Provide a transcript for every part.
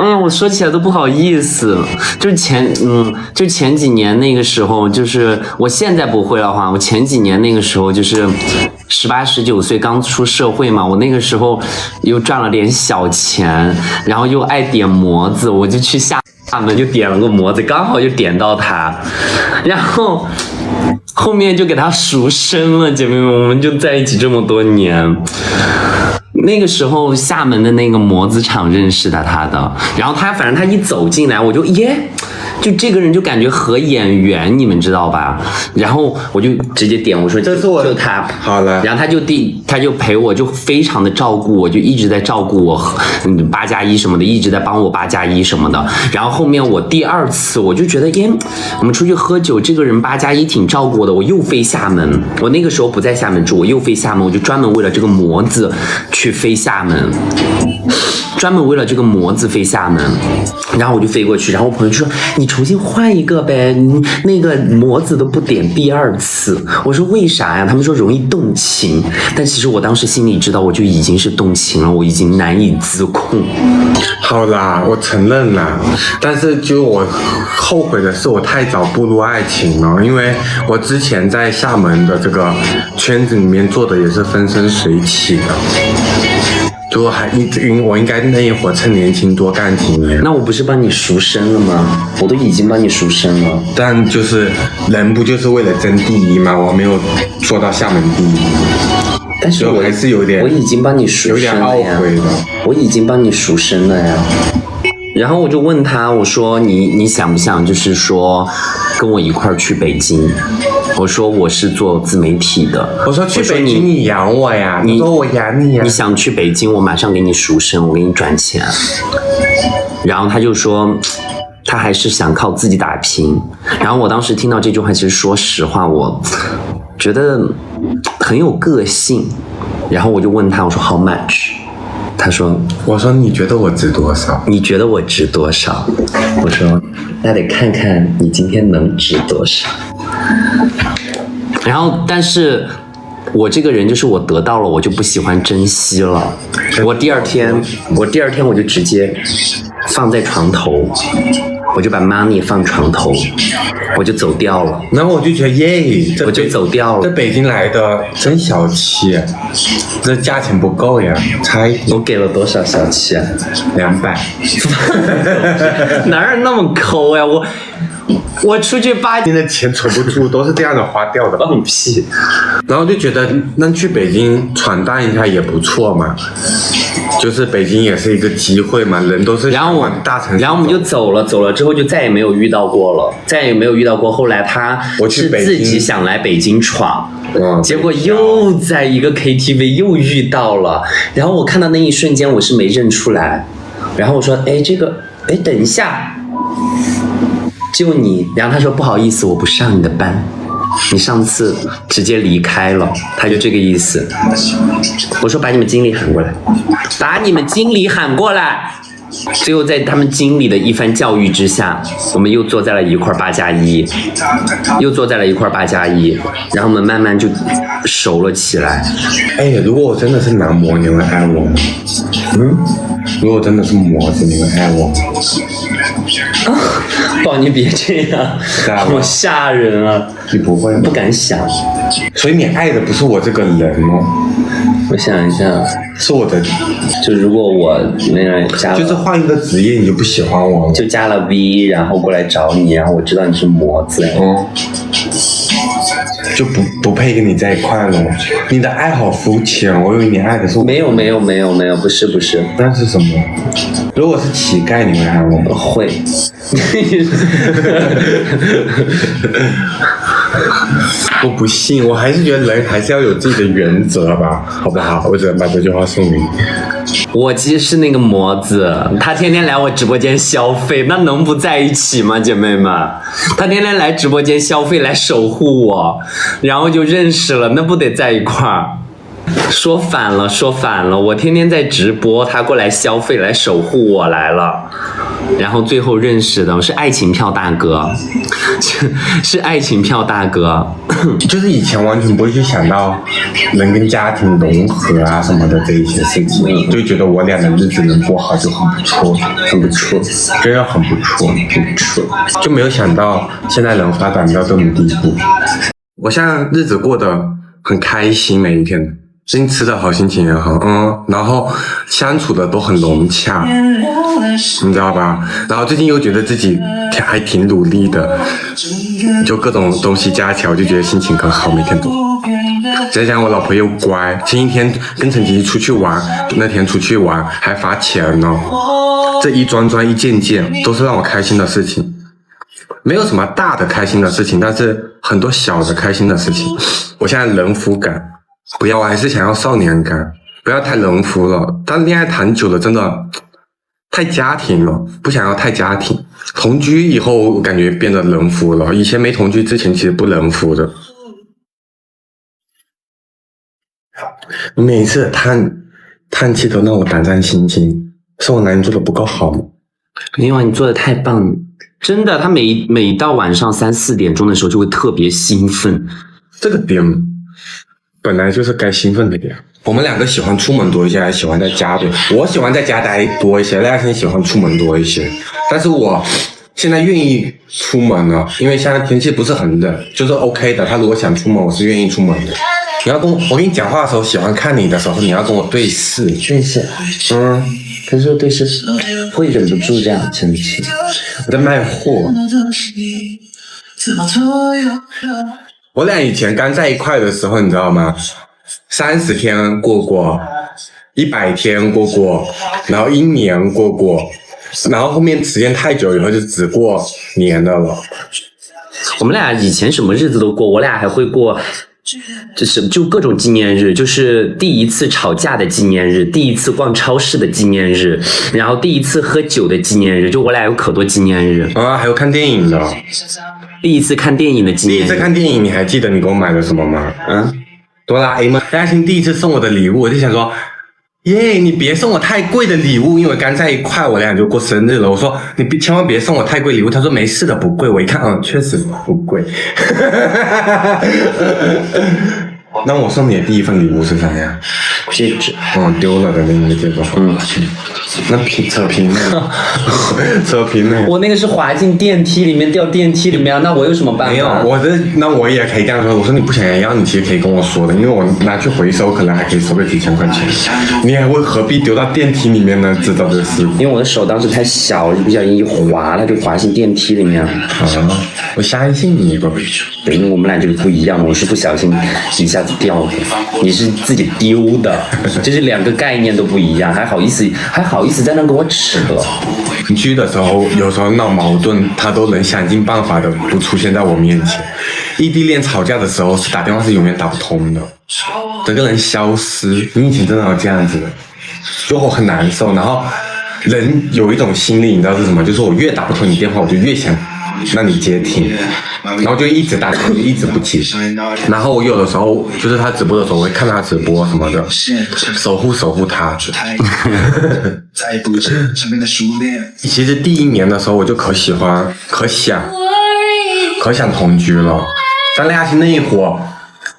哎呀，我说起来都不好意思。就是前几年那个时候，就是我现在不会了话，我前几年那个时候就是18、19岁刚出社会嘛，我那个时候又赚了点小钱，然后又爱点模子，我就去厦门就点了个模子，刚好就点到他，然后后面就给他赎身了，姐妹们，我们就在一起这么多年。那个时候厦门的那个模子厂认识的他的，然后反正他一走进来，我就就这个人就感觉合眼缘，你们知道吧？然后我就直接点，我说这是我就他好了，然后他就陪我，就非常的照顾我，就一直在照顾我，8+1什么的，一直在帮我8+1什么的。然后后面我第2次我就觉得，我们出去喝酒，这个人8+1挺照顾我的，我又飞厦门，我那个时候不在厦门住，我又飞厦门，我就专门为了这个模子去飞厦门。专门为了这个模子飞厦门，然后我就飞过去，然后我朋友就说你重新换一个呗，你那个模子都不点第2次。我说为啥呀？他们说容易动情，但其实我当时心里知道，我就已经是动情了，我已经难以自控。好啦，我承认啦，但是就我后悔的是我太早步入爱情了，因为我之前在厦门的这个圈子里面做的也是风生水起的。就我应该那一会儿趁年轻多干几年。那我不是帮你赎身了吗？我都已经帮你赎身了。但就是人不就是为了争第一吗？我没有做到厦门第一，但是我还是有点，我已经帮你赎身了呀，有点懊悔的。我已经帮你赎身了呀。然后我就问他，我说你想不想就是说跟我一块儿去北京？我说我是做自媒体的。我说去北京你养我呀？你说我养你呀？你想去北京，我马上给你赎身，我给你转钱。然后他就说他还是想靠自己打拼。然后我当时听到这句话，其实说实话，我觉得很有个性。然后我就问他，我说 How much？他说：“我说你觉得我值多少？你觉得我值多少？”我说：“那得看看你今天能值多少。”然后，但是我这个人就是我得到了，我就不喜欢珍惜了。我第二天我就直接放在床头。我就把 money 放床头，我就走掉了。然后我就觉得我就走掉了。在北京来的真小气，这价钱不够呀，差一点。我给了多少小气啊？200。哪有那么抠呀？我出去8年的钱存不住，都是这样的花掉的。放屁。然后就觉得那去北京闯荡一下也不错嘛。就是北京也是一个机会嘛，人都是想往大城市。然后我们就走了之后就再也没有遇到过了，后来他是自己想来北京闯，结果又在一个 KTV 又遇到了。然后我看到那一瞬间我是没认出来，然后我说等一下，就你。然后他说不好意思，我不上你的班。你上次直接离开了，他就这个意思。我说把你们经理喊过来，把你们经理喊过来。最后在他们经理的一番教育之下，我们又坐在了一块8+1，然后我们慢慢就熟了起来。如果我真的是男模，你会爱我吗？如果真的是模子，你会爱我吗？宝，你别这样，好吓人啊！你不会吗？不敢想。所以你爱的不是我这个人哦。我想一下，是我的。就如果我那样加了，就是换一个职业，你就不喜欢我了。就加了 V， 然后过来找你，然后我知道你是模子。就不配跟你在一块了。你的爱好肤浅，我以为你爱的是我。没有，不是。那是什么？如果是乞丐，你会爱我吗？会。我不信，我还是觉得人还是要有自己的原则吧，好不好？我只能把这句话送给你。我其实是那个模子，他天天来我直播间消费，那能不在一起吗，姐妹们？他天天来直播间消费，来守护我，然后就认识了，那不得在一块儿？说反了，说反了！我天天在直播，他过来消费，来守护我来了，然后最后认识的是爱情票大哥，是爱情票大哥。就是以前完全不会去想到能跟家庭融合啊什么的这一些事情，就觉得我俩的日子能过好就很不错，很不错，真的很不错，很不错，就没有想到现在能发展到这种地步。我现在日子过得很开心，每一天。最近吃的好，心情也好，然后相处的都很融洽，你知道吧？然后最近又觉得自己还挺努力的，就各种东西加起来，我就觉得心情很好，每天都。再加上我老婆又乖，前一天跟陈吉出去玩，那天出去玩还罚钱呢，这一桩桩一件件都是让我开心的事情。没有什么大的开心的事情，但是很多小的开心的事情。我现在人夫感。不要，我还是想要少年感，不要太人夫了。但恋爱谈久了，真的太家庭了，不想要太家庭。同居以后，我感觉变得人夫了。以前没同居之前，其实不人夫的。你每一次叹气都让我胆战心惊，是我哪里做的不够好吗？没有啊，你做的太棒了，真的。他每到晚上3、4点钟的时候，就会特别兴奋。这个点本来就是该兴奋的点。我们两个喜欢出门多一些，还喜欢在家多。我喜欢在家待多一些，大家现在喜欢出门多一些。但是我现在愿意出门了，因为现在天气不是很冷，就是 OK 的。他如果想出门，我是愿意出门的。你要我跟你讲话的时候，喜欢看你的时候，你要跟我对视。对视。可是对视会忍不住这样，真的是。我在卖货。我俩以前刚在一块的时候，你知道吗？30天过，100天过，然后1年过，然后后面时间太久以后就只过年的了。我们俩以前什么日子都过，我俩还会过，就各种纪念日，就是第一次吵架的纪念日，第一次逛超市的纪念日，然后第一次喝酒的纪念日，就我俩有可多纪念日啊，还有看电影的。第一次看电影的纪念日。第一次看电影，你还记得你给我买了什么吗？哆啦 A 梦。大兴第一次送我的礼物，我就想说，耶，你别送我太贵的礼物，因为刚在一块，我俩就过生日了。我说你千万别送我太贵礼物。他说没事的，不贵。我一看，确实不贵。那我送你的第一份礼物是啥呀？戒指。丢了的那个戒指。那扯平了。扯平了。我那个是滑进电梯里面，掉电梯里面，那我有什么办法？没有，那我也可以这样说。我说你不想要，你其实可以跟我说的，因为我拿去回收，可能还可以收个几千块钱。你还会何必丢到电梯里面呢？知道这个事。因为我的手当时太小了，不小心一滑，它就滑进电梯里面了。我相信你吧。对，因为我们俩就是不一样，我是不小心一下子掉的，你是自己丢的，就是2个概念都不一样，还好意思在那跟我扯。同居的时候，有时候闹矛盾，他都能想尽办法的不出现在我面前。异地恋吵架的时候，是打电话是永远打不通的，整个人消失。你以前真的有这样子的，就我很难受。然后人有一种心理，你知道是什么？就是我越打不通你电话，我就越想让你接听，然后就一直打电话，一直不接。然后我有的时候就是他直播的时候，我会看他直播什么的，守护他。其实第1年的时候，我就可喜欢、可想同居了。但赖亚欣那一伙，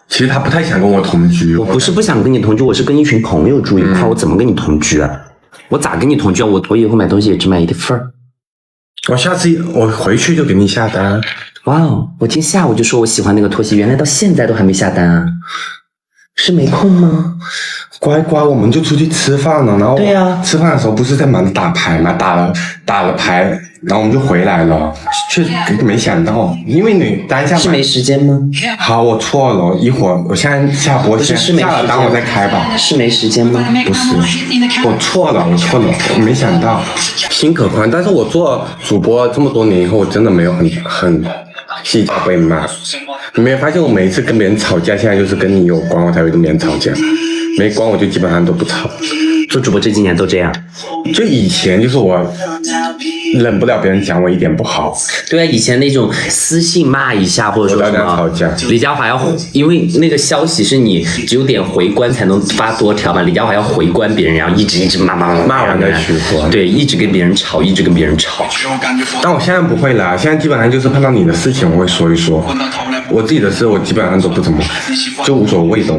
其实他不太想跟我同居。我不是不想跟你同居，我是跟一群朋友住一块，我怎么跟你同居啊？我咋跟你同居啊？我以后买东西也只买一份儿。我下次我回去就给你下单。哇哦！我今天下午就说我喜欢那个拖鞋，原来到现在都还没下单啊？是没空吗？乖，我们就出去吃饭了，然后对呀，吃饭的时候不是在忙着打牌吗？打了牌，然后我们就回来了。确实没想到，因为你当下是没时间吗？好，我错了，一会儿我现在下播，下了单我再开吧。是没时间吗？不是，我错了，我没想到，心可宽。但是我做主播这么多年以后，我真的没有很细节被骂。你没有发现我每一次跟别人吵架，现在就是跟你有关，我才会跟别人吵架。没关我就基本上都不吵。做主播这几年都这样。就以前就是我忍不了别人讲我一点不好。对啊，以前那种私信骂一下或者说什么吵架，李佳华要因为那个消息是你只有点回关才能发多条嘛，李佳华要回关别人，然后一直骂完再取关，对，一直跟别人吵，一直跟别人吵。但我现在不会啦，现在基本上就是碰到你的事情我会说一说，我自己的事我基本上都不怎么就无所谓的。